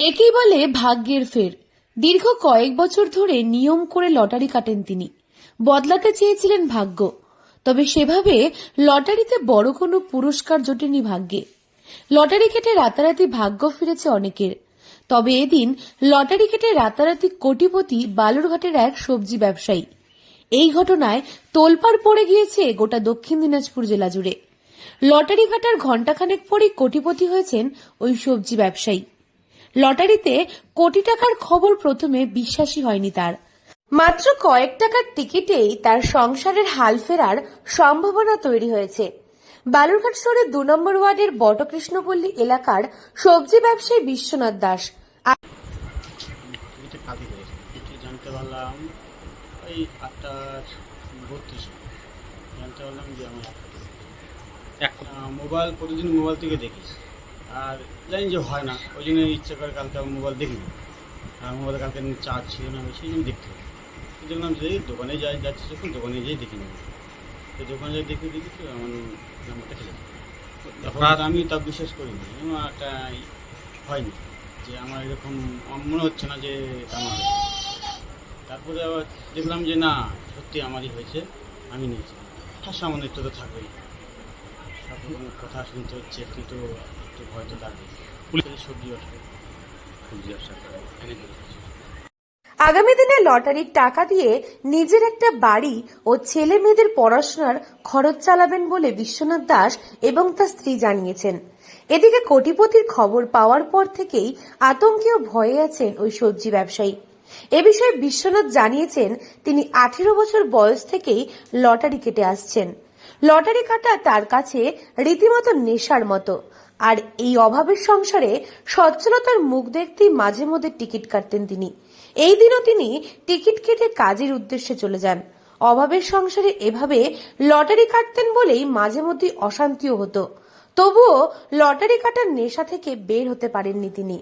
একেই বলে ভাগ্যের ফের। দীর্ঘ কয়েক বছর ধরে নিয়ম করে লটারি কাটেন তিনি। বদলাতে চেয়েছিলেন ভাগ্য, তবে সেভাবে লটারিতে বড় কোনো পুরস্কার জোটেনি ভাগ্যে। লটারি কেটে রাতারাতি ভাগ্য ফিরেছে অনেকের। তবে এদিন লটারি কেটে রাতারাতি কোটিপতি বালুরঘাটের এক সবজি ব্যবসায়ী। এই ঘটনায় তোলপাড় পড়ে গিয়েছে গোটা দক্ষিণ দিনাজপুর জেলা জুড়ে। লটারি কাটার ঘণ্টাখানেক পরই কোটিপতি হয়েছেন ওই সবজি ব্যবসায়ী। লটারিতে কোটি টাকার খবর প্রথমে বিশ্বাসই হয়নি তার। মাত্র কয়েক টাকার টিকিটেই তার সংসারের হাল ফেরার সম্ভাবনা তৈরি হয়েছে। বালুরঘাট শহরের 2 নম্বর ওয়ার্ডের বটকৃষ্ণপল্লী এলাকার সবজি ব্যবসায়ী বিশ্বনাথ দাস জানতে পারলাম ওই 8:32 জানতে পারলাম যে আমার মোবাইল প্রতিদিন মোবাইল থেকে দেখি, আর জানি যে হয় না, ওই জন্য ইচ্ছে করে কালকে আমি মোবাইল দেখিনি। আর মোবাইলে কালকে চার্জ ছিল না, আমি সেই জন্য দেখতে হবে। দেখলাম যে দোকানে যাচ্ছি, যখন দোকানে যেয়ে দেখে নেব। তো দোকানে যাই দেখি তো আমার নাম্বারটা খেলে তখন আমি তা বিশ্বাস করিনি। একটা হয়নি যে আমার এরকম মনে হচ্ছে না যে আমার হয়েছে। তারপরে আবার দেখলাম যে না, সত্যি আমারই হয়েছে, আমি নিয়েছি। সামান্য একটু তো থাকবেই, সব কথা শুনতে হচ্ছে, একটু ভয় তো থাকবে। সবজি ব্যবসা এনে দিয়েছে। আগামী দিনে লটারির টাকা দিয়ে নিজের একটা বাড়ি ও ছেলে মেয়েদের পড়াশোনার খরচ চালাবেন বলে বিশ্বনাথ দাস এবং তার স্ত্রী জানিয়েছেন। এদিকে কোটিপতির খবর পাওয়ার পর থেকেই আতঙ্কে ও ভয়ে আছেন ওই সবজি ব্যবসায়ী। এ বিষয়ে বিশ্বনাথ জানিয়েছেন, তিনি 18 বছর বয়স থেকেই লটারি কেটে আসছেন। লটারি কাটা তার কাছে রীতিমতো নেশার মতো। আর এই অভাবের সংসারে সচ্ছলতার মুখ দেখতেই মাঝে মধ্যে টিকিট কাটতেন তিনি। এই দিনও তিনি টিকিট কেটে কাজের উদ্দেশ্যে চলে যান। অভাবের সংসারে এভাবে লটারি কাটতেন বলেই মাঝে মধ্যে অশান্তিও হতো। তবুও লটারি কাটার নেশা থেকে বের হতে পারেননি তিনি।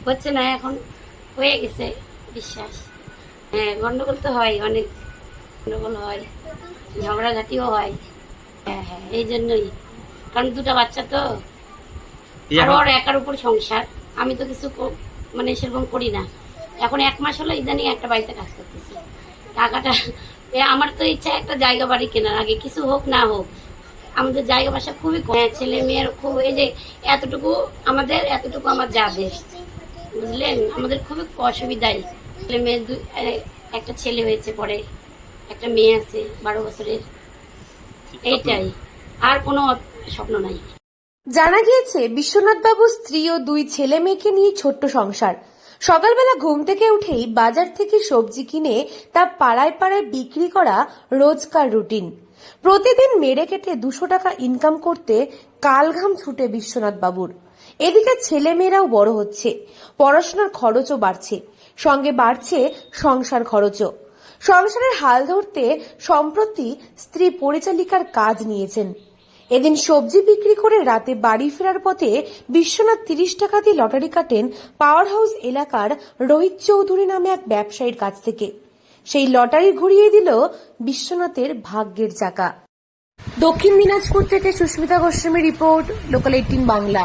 হচ্ছে না, এখন হয়ে গেছে বিশ্বাস। হ্যাঁ, গন্ডগোল তো হয়, অনেক গন্ডগোল হয়, ঝগড়াঝাটিও হয়। হ্যাঁ, এই জন্যই, কারণ 2টা বাচ্চা তো, আর ওর একার উপর সংসার। আমি তো কিছু মানে সেরকম করি না। এখন 1 মাস হলো ইদানিং একটা বাড়িতে কাজ করতেছি। টাকাটা আমার তো ইচ্ছা একটা জায়গা বাড়ি কেনার, আগে কিছু হোক না হোক। আমাদের জায়গা বাসা খুবই কম, ছেলে মেয়ের খুব, এই যে এতটুকু আমার যাদের, বুঝলেন, আমাদের খুবই অসুবিধাই। ছেলে মেয়ে একটা ছেলে হয়েছে, পরে একটা মেয়ে আছে 12 বছরের, এইটাই, আর কোনো স্বপ্ন নাই। জানা গিয়েছে, বিশ্বনাথ বাবুর স্ত্রী ও 2 ছেলে মেয়েকে নিয়ে ছোট্ট সংসার। সকালবেলা ঘুম থেকে উঠেই বাজার থেকে সবজি কিনে তা পাড়ায় পাড়ায় বিক্রি করা রোজকার রুটিন। প্রতিদিন মেরে কেটে 200 টাকা ইনকাম করতে কালঘাম ছুটে বিশ্বনাথ বাবুর। এদিকে ছেলে মেয়েরাও বড় হচ্ছে, পড়াশোনার খরচও বাড়ছে, সঙ্গে বাড়ছে সংসার খরচও। সংসারের হাল ধরতে সম্প্রতি স্ত্রী পরিচালিকার কাজ নিয়েছেন। এদিন সবজি বিক্রি করে রাতে বাড়ি ফেরার পথে বিশ্বনাথ 30 টাকা দিয়ে লটারি কাটেন পাওয়ার হাউস এলাকার রোহিত চৌধুরী নামে এক ব্যবসায়ীর কাছ থেকে। সেই লটারি ঘুরিয়ে দিল বিশ্বনাথের ভাগ্যের চাকা। দক্ষিণ দিনাজপুর থেকে সুস্মিতা গোস্বামী রিপোর্ট, লোকাল 18 বাংলা।